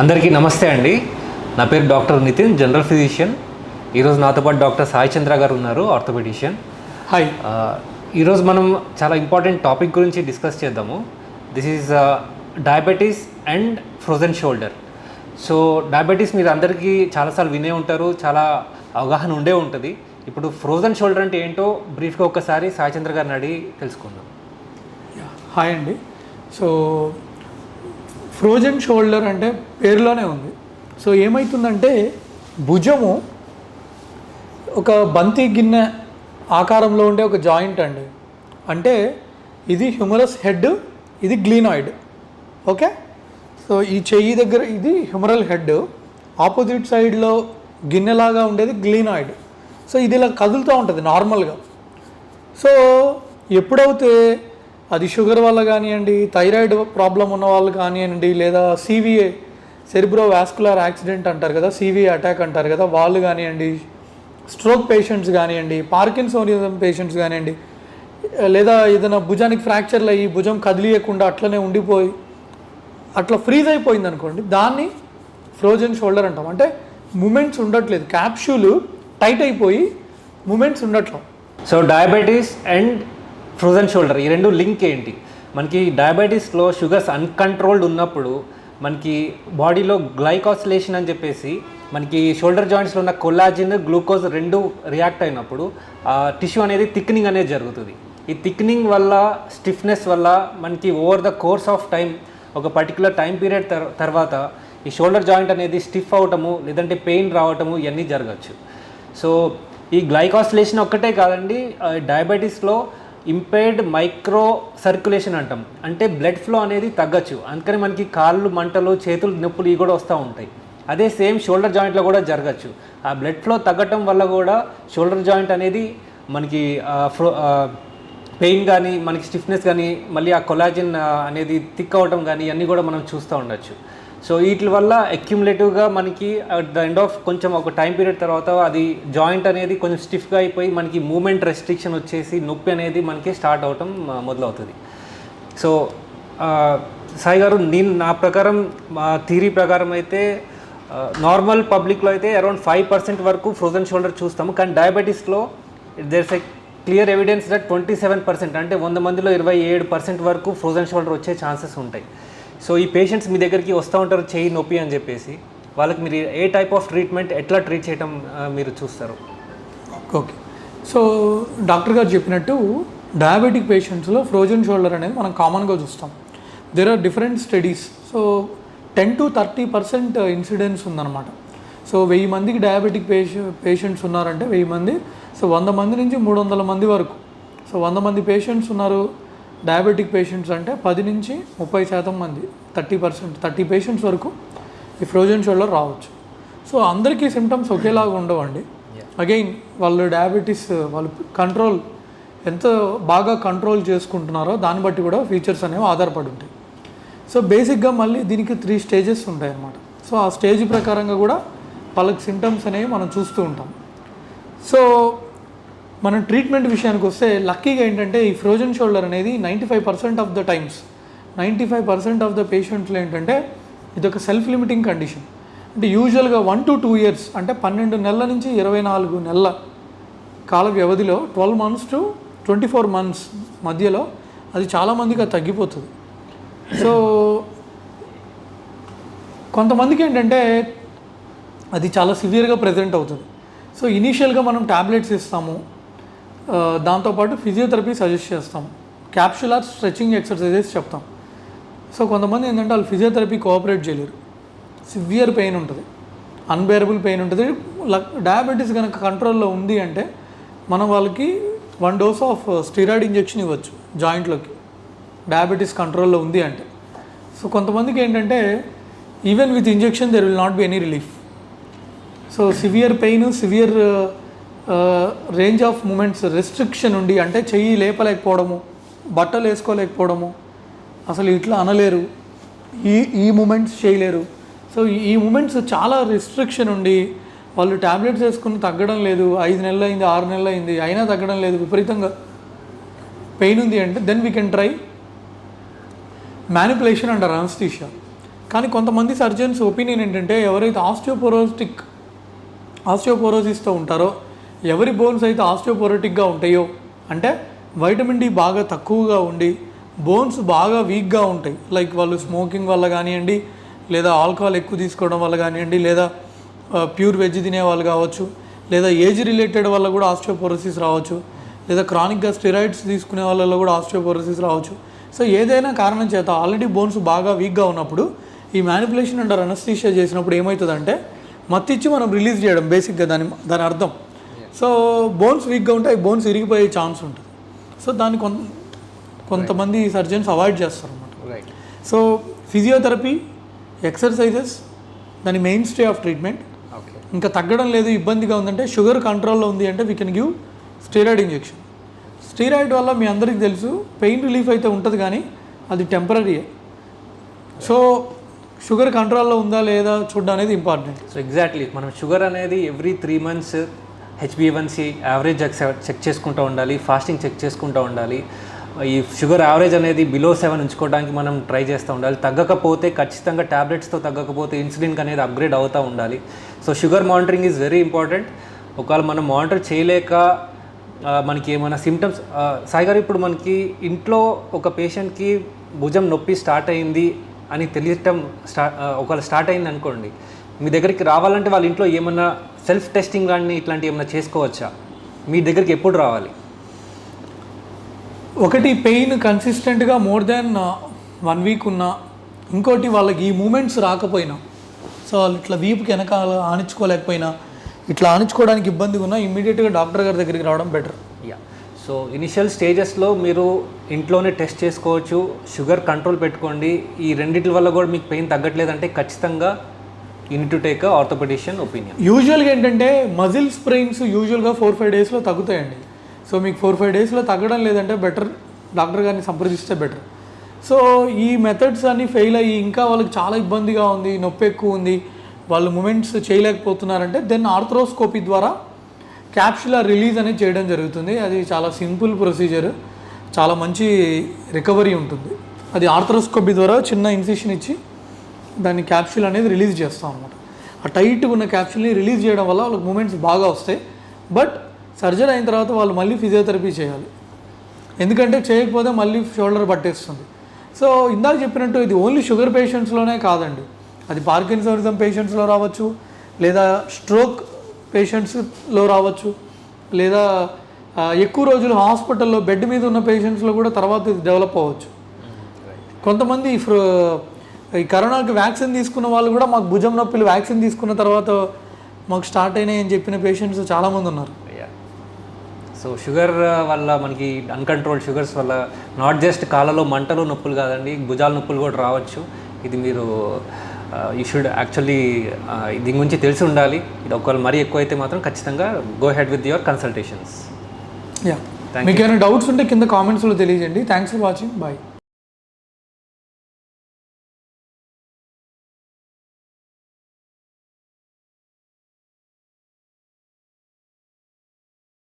అందరికీ నమస్తే అండి. నా పేరు డాక్టర్ నితిన్, జనరల్ ఫిజిషియన్. ఈరోజు నాతో పాటు డాక్టర్ సాయి చంద్ర గారు ఉన్నారు, ఆర్థోపెడిషియన్. హాయ్. ఈరోజు మనం చాలా ఇంపార్టెంట్ టాపిక్ గురించి డిస్కస్ చేద్దాము. This is diabetes and frozen shoulder. So diabetes మీరు అందరికీ చాలాసార్లు వినే ఉంటారు, చాలా అవగాహన ఉండే ఉంటుంది. ఇప్పుడు ఫ్రోజన్ షోల్డర్ అంటే ఏంటో బ్రీఫ్గా ఒక్కసారి సాయి చంద్ర గారిని అడిగి తెలుసుకుందాం. హాయ్ అండి. సో ఫ్రోజన్ షోల్డర్ అంటే పేరులోనే ఉంది. సో ఏమవుతుందంటే భుజము ఒక బంతి గిన్నె ఆకారంలో ఉండే ఒక జాయింట్ అండి. అంటే ఇది హ్యూమరస్ హెడ్, ఇది గ్లీనాయిడ్. ఓకే. సో ఈ చెయ్యి దగ్గర ఇది హ్యూమరల్ హెడ్, ఆపోజిట్ సైడ్లో గిన్నెలాగా ఉండేది గ్లీనాయిడ్. సో ఇది ఇలా కదులుతూ ఉంటుంది నార్మల్గా. సో ఎప్పుడైతే అది షుగర్ వల్ల కానివ్వండి, థైరాయిడ్ ప్రాబ్లం ఉన్న వాళ్ళు కానివ్వండి, లేదా సివిఏ సెరిబ్రో వాస్కులర్ యాక్సిడెంట్ అంటారు కదా, సివిఏ అటాక్ అంటారు కదా, వాళ్ళు కానివ్వండి, స్ట్రోక్ పేషెంట్స్ కానివ్వండి, పార్కిన్సోనిజం పేషెంట్స్ కానివ్వండి, లేదా ఏదైనా భుజానికి ఫ్రాక్చర్లు అయ్యి భుజం కదిలియకుండా అట్లనే ఉండిపోయి అట్లా ఫ్రీజ్ అయిపోయింది అనుకోండి, దాన్ని ఫ్రోజన్ షోల్డర్ అంటాం. అంటే మూమెంట్స్ ఉండట్లేదు, క్యాప్సూల్ టైట్ అయిపోయి మూమెంట్స్ ఉండట్లేదు. So diabetes and frozen shoulder ఈ రెండు లింక్ ఏంటి? మనకి డయాబెటీస్లో షుగర్స్ అన్కంట్రోల్డ్ ఉన్నప్పుడు మనకి బాడీలో గ్లైకాసిలేషన్ అని చెప్పేసి మనకి షోల్డర్ జాయింట్స్లో ఉన్న కొల్లాజిన్, గ్లూకోజ్ రెండు రియాక్ట్ అయినప్పుడు టిష్యూ అనేది థిక్నింగ్ అనేది జరుగుతుంది. ఈ థిక్నింగ్ వల్ల, స్టిఫ్నెస్ వల్ల మనకి over the course of time, ఒక పర్టికులర్ టైం పీరియడ్ తర్వాత ఈ షోల్డర్ జాయింట్ అనేది స్టిఫ్ అవటము, లేదంటే పెయిన్ రావటము, ఇవన్నీ జరగచ్చు. సో ఈ గ్లైకాసిలేషన్ ఒక్కటే కాదండి, డయాబెటీస్లో ఇంపైర్డ్ మైక్రో సర్క్యులేషన్ అంటాం. అంటే బ్లడ్ ఫ్లో అనేది తగ్గచ్చు. అందుకని మనకి కాళ్ళు మంటలు, చేతులు నొప్పులు ఇవి కూడా వస్తూ ఉంటాయి. అదే సేమ్ షోల్డర్ జాయింట్లో కూడా జరగచ్చు. ఆ బ్లడ్ ఫ్లో తగ్గటం వల్ల కూడా షోల్డర్ జాయింట్ అనేది మనకి పెయిన్ కానీ, మనకి స్టిఫ్నెస్ కానీ, మళ్ళీ ఆ కొలాజిన్ అనేది థిక్ అవ్వటం కానీ ఇవన్నీ కూడా మనం చూస్తూ ఉండొచ్చు. సో వీటి వల్ల అక్యుములేటివ్గా మనకి అట్ ద ఎండ్ ఆఫ్ కొంచెం ఒక టైం పీరియడ్ తర్వాత అది జాయింట్ అనేది కొంచెం స్టిఫ్గా అయిపోయి మనకి మూమెంట్ రెస్ట్రిక్షన్ వచ్చేసి నొప్పి అనేది మనకి స్టార్ట్ అవటం మొదలవుతుంది. సో సాయి గారు, నా ప్రకారం, మా థియరీ ప్రకారం అయితే నార్మల్ పబ్లిక్లో అయితే అరౌండ్ 5% వరకు ఫ్రోజన్ షోల్డర్ చూస్తాము. కానీ డయాబెటీస్లో there's a clear evidence that 27%, అంటే 100 మందిలో 27% వరకు ఫ్రోజన్ షోల్డర్ వచ్చే ఛాన్సెస్ ఉంటాయి. సో ఈ పేషెంట్స్ మీ దగ్గరికి వస్తూ ఉంటారు చెయ్యి నొప్పి అని చెప్పేసి, వాళ్ళకి మీరు ఏ టైప్ ఆఫ్ ట్రీట్మెంట్, ఎట్లా ట్రీట్ చేయడం మీరు చూస్తారు? ఓకే. సో డాక్టర్ గారు చెప్పినట్టు డయాబెటిక్ పేషెంట్స్లో ఫ్రోజన్ షోల్డర్ అనేది మనం కామన్గా చూస్తాం. There are different studies. So 10 to 30% incidence ఉందన్నమాట. సో 1000 మందికి డయాబెటిక్ పేషెంట్స్ ఉన్నారంటే 1000 మంది, సో 100 మంది నుంచి 300 మంది వరకు. సో 100 మంది పేషెంట్స్ ఉన్నారు డయాబెటిక్ పేషెంట్స్ అంటే 10 నుంచి 30% మంది, 30 పేషెంట్స్ వరకు ఈ ఫ్రోజన్ షోల్డర్ రావచ్చు. సో అందరికీ సిమ్టమ్స్ ఒకేలాగా ఉండవండి. అగైన్ వాళ్ళు డయాబెటీస్ వాళ్ళు కంట్రోల్ ఎంత బాగా కంట్రోల్ చేసుకుంటున్నారో దాన్ని బట్టి కూడా ఫీచర్స్ అనేవి ఆధారపడి ఉంటాయి. సో బేసిక్గా మళ్ళీ దీనికి 3 స్టేజెస్ ఉంటాయి అన్నమాట. సో ఆ స్టేజ్ ప్రకారంగా కూడా వాళ్ళకి సిమ్టమ్స్ అనేవి మనం చూస్తూ ఉంటాం. సో మనం ట్రీట్మెంట్ విషయానికి వస్తే లక్కీగా ఏంటంటే ఈ ఫ్రోజన్ షోల్డర్ అనేది 95% of the times, 95% of the పేషెంట్స్లో ఏంటంటే ఇది ఒక సెల్ఫ్ లిమిటింగ్ కండిషన్. అంటే యూజువల్గా 1 to 2 years, అంటే 12 నెలల నుంచి 24 నెలల కాల వ్యవధిలో 12 months to 24 months మధ్యలో అది చాలామందికి అది తగ్గిపోతుంది. సో కొంతమందికి ఏంటంటే అది చాలా సివియర్గా ప్రజెంట్ అవుతుంది. సో ఇనీషియల్గా మనం ట్యాబ్లెట్స్ ఇస్తాము, దాంతోపాటు ఫిజియోథెరపీ సజెస్ట్ చేస్తాం, క్యాప్సులార్ స్ట్రెచింగ్ ఎక్సర్సైజెస్ చెప్తాం. సో కొంతమంది ఏంటంటే వాళ్ళు ఫిజియోథెరపీ కోఆపరేట్ చేయలేరు, సివియర్ పెయిన్ ఉంటుంది, అన్బేరబుల్ పెయిన్ ఉంటుంది. డయాబెటీస్ కనుక కంట్రోల్లో ఉంది అంటే మనం వాళ్ళకి 1 dose ఆఫ్ స్టిరాయిడ్ ఇంజెక్షన్ ఇవ్వచ్చు జాయింట్లోకి, డయాబెటీస్ కంట్రోల్లో ఉంది అంటే. సో కొంతమందికి ఏంటంటే even with injection there will not be any relief. So severe pain, severe range of movements restriction ఉండి, అంటే చెయ్యి లేపలేకపోవడము, బట్టలు వేసుకోలేకపోవడము, అసలు ఇట్లా అనలేరు, ఈ మూమెంట్స్ చేయలేరు. సో ఈ మూమెంట్స్ చాలా రెస్ట్రిక్షన్ ఉండి వాళ్ళు ట్యాబ్లెట్స్ వేసుకుని తగ్గడం లేదు, 5 నెలలు అయింది, 6 నెలలు అయింది, అయినా తగ్గడం లేదు, విపరీతంగా పెయిన్ ఉంది అంటే then we can try manipulation under anaesthesia. కానీ కొంతమంది సర్జన్స్ ఒపీనియన్ ఏంటంటే ఎవరైతే ఆస్టియోపోరోసిస్తో ఉంటారో, ఎవరి బోన్స్ అయితే ఆస్టియోపోరోటిక్గా ఉంటాయో, అంటే వైటమిన్ డి బాగా తక్కువగా ఉండి బోన్స్ బాగా వీక్గా ఉంటాయి, లైక్ వాళ్ళు స్మోకింగ్ వల్ల కానివ్వండి, లేదా ఆల్కహాల్ ఎక్కువ తీసుకోవడం వల్ల కానివ్వండి, లేదా ప్యూర్ వెజ్ తినే వాళ్ళు కావచ్చు, లేదా ఏజ్ రిలేటెడ్ వల్ల కూడా ఆస్టియోపోరోసిస్ రావచ్చు, లేదా క్రానిక్గా స్టెరాయిడ్స్ తీసుకునే వాళ్ళలో కూడా ఆస్టియోపోరోసిస్ రావచ్చు. సో ఏదైనా కారణం చేత ఆల్రెడీ బోన్స్ బాగా వీక్గా ఉన్నప్పుడు ఈ మ్యానిపులేషన్ అండర్ అనస్థీషియా చేసినప్పుడు ఏమవుతుందంటే మత్తిచ్చి మనం రిలీజ్ చేయడం బేసిక్గా దాని అర్థం. సో బోన్స్ వీక్గా ఉంటే బోన్స్ ఇరిగిపోయే ఛాన్స్ ఉంటుంది. సో దాన్ని కొంతమంది సర్జన్స్ అవాయిడ్ చేస్తారు అన్నమాట. సో ఫిజియోథెరపీ, ఎక్సర్సైజెస్ దాని మెయిన్ స్టే ఆఫ్ ట్రీట్మెంట్. ఇంకా తగ్గడం లేదు, ఇబ్బందిగా ఉందంటే, షుగర్ కంట్రోల్లో ఉంది అంటే we can give steroid injection. Steroid వల్ల మీ అందరికీ తెలుసు పెయిన్ రిలీఫ్ అయితే ఉంటుంది, కానీ అది టెంపరీ. సో షుగర్ కంట్రోల్లో ఉందా లేదా చూడడం అనేది ఇంపార్టెంట్. సో ఎగ్జాక్ట్లీ మనం షుగర్ అనేది every 3 months HbA1c average check చేసుకుంటూ ఉండాలి, ఫాస్టింగ్ చెక్ చేసుకుంటూ ఉండాలి. ఈ షుగర్ యావరేజ్ అనేది బిలో 7 ఉంచుకోవడానికి మనం ట్రై చేస్తూ ఉండాలి. తగ్గకపోతే ఖచ్చితంగా ట్యాబ్లెట్స్తో తగ్గకపోతే ఇన్సులిన్ అనేది అప్గ్రేడ్ అవుతూ ఉండాలి. So sugar monitoring is very important. ఒకవేళ మనం మానిటర్ చేయలేక మనకి ఏమైనా సిమ్టమ్స్, సాయి గారు ఇప్పుడు మనకి ఇంట్లో ఒక పేషెంట్కి భుజం నొప్పి స్టార్ట్ అయింది అని తెలియటం ఒకవేళ స్టార్ట్ అయింది అనుకోండి, మీ దగ్గరికి రావాలంటే వాళ్ళ ఇంట్లో ఏమన్నా సెల్ఫ్ టెస్టింగ్ కానీ ఇట్లాంటివి ఏమైనా చేసుకోవచ్చా? మీ దగ్గరికి ఎప్పుడు రావాలి? ఒకటి, పెయిన్ కన్సిస్టెంట్గా మోర్ దాన్ 1 week ఉన్నా, ఇంకోటి వాళ్ళకి ఈ మూమెంట్స్ రాకపోయినా, సో వాళ్ళు ఇట్లా వీపుకి వెనకాల ఆనించుకోలేకపోయినా, ఇట్లా ఆనించుకోవడానికి ఇబ్బందిగా ఉన్నా ఇమ్మీడియట్గా డాక్టర్ గారి దగ్గరికి రావడం బెటర్. సో ఇనిషియల్ స్టేజెస్లో మీరు ఇంట్లోనే టెస్ట్ చేసుకోవచ్చు, షుగర్ కంట్రోల్ పెట్టుకోండి. ఈ రెండింటి వల్ల కూడా మీకు పెయిన్ తగ్గట్లేదంటే ఖచ్చితంగా you need to take orthopaedician opinion. యూజువల్గా ఏంటంటే మజిల్ స్ప్రెయిన్స్ యూజువల్గా 4-5 daysలో తగ్గుతాయండి. సో మీకు 4-5 daysలో తగ్గడం లేదంటే బెటర్ డాక్టర్ గారిని సంప్రదిస్తే బెటర్. సో ఈ మెథడ్స్ అన్నీ ఫెయిల్ అయ్యి ఇంకా వాళ్ళకి చాలా ఇబ్బందిగా ఉంది, నొప్పి ఎక్కువ ఉంది, వాళ్ళు మూమెంట్స్ చేయలేకపోతున్నారంటే దెన్ ఆర్థ్రోస్కోపీ ద్వారా క్యాప్సులర్ రిలీజ్ అనేది చేయడం జరుగుతుంది. అది చాలా సింపుల్ ప్రొసీజర్, చాలా మంచి రికవరీ ఉంటుంది. అది ఆర్థ్రోస్కోపీ ద్వారా చిన్న ఇన్సిషన్ ఇచ్చి దాన్ని క్యాప్సుల్ అనేది రిలీజ్ చేస్తాం అనమాట. ఆ టైట్గా ఉన్న క్యాప్సుల్ని రిలీజ్ చేయడం వల్ల వాళ్ళకి మూమెంట్స్ బాగా వస్తాయి. బట్ సర్జరీ అయిన తర్వాత వాళ్ళు మళ్ళీ ఫిజియోథెరపీ చేయాలి, ఎందుకంటే చేయకపోతే మళ్ళీ షోల్డర్ పట్టేస్తుంది. సో ఇందాక చెప్పినట్టు ఇది ఓన్లీ షుగర్ పేషెంట్స్లోనే కాదండి, అది పార్కిన్సనిజం పేషెంట్స్లో రావచ్చు, లేదా స్ట్రోక్ పేషెంట్స్లో రావచ్చు, లేదా ఎక్కువ రోజులు హాస్పిటల్లో బెడ్ మీద ఉన్న పేషెంట్స్లో కూడా తర్వాత ఇది డెవలప్ అవ్వచ్చు. కొంతమంది ఈ కరోనాకి వ్యాక్సిన్ తీసుకున్న వాళ్ళు కూడా మాకు భుజం నొప్పులు వ్యాక్సిన్ తీసుకున్న తర్వాత మాకు స్టార్ట్ అయినాయి అని చెప్పిన పేషెంట్స్ చాలామంది ఉన్నారు. సో షుగర్ వల్ల మనకి అన్కంట్రోల్డ్ షుగర్స్ వల్ల నాట్ జస్ట్ కాళ్ళలో మంటలు నొప్పులు కాదండి, భుజాల నొప్పులు కూడా రావచ్చు. ఇది మీరు యూ షుడ్ యాక్చువల్లీ దీని గురించి తెలిసి ఉండాలి. ఇది ఒకవేళ మరీ ఎక్కువైతే మాత్రం ఖచ్చితంగా go head with your consultations. మీకు ఏమైనా డౌట్స్ ఉంటే కింద కామెంట్స్లో తెలియజేయండి. Thanks for watching. బాయ్.